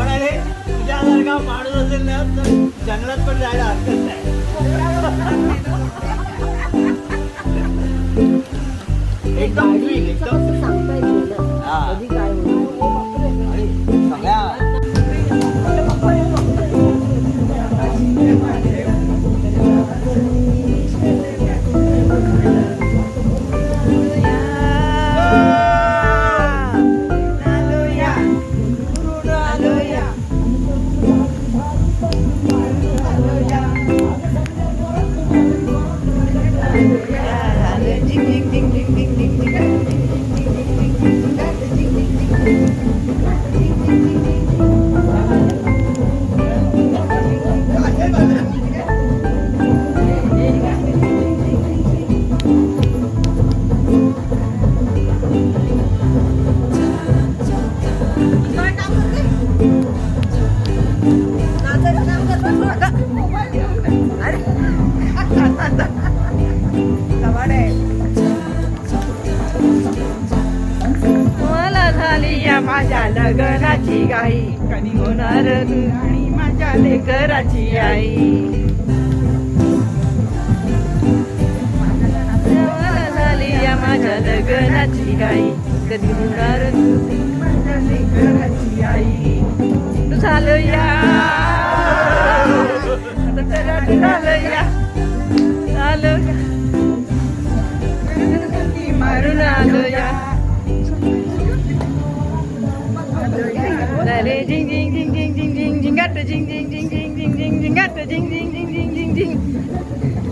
तुझ्यासारखा माणूस असेल ना तर जंगलात पण जायला हरकत नाही. एकदम सांगता येत नाही ना कधी काय होईल. सगळ्या मला झाली या माझ्या लग्नाची घाई कधी होणार तू आणि माझ्या लेकराची आई. मला झाली या माझ्या लग्नाची घाई कधी होणार तू माझ्या लेकराची आई. तू झालं या झालं या झालं मारून आलो या झाले झिंग झिंग झिंग झिंग झिंग झिंग झिंगाट झिंग झिंग झिंग झिंग झिंग झिंगाट झिंग झिंग झिंग झिंग झिंग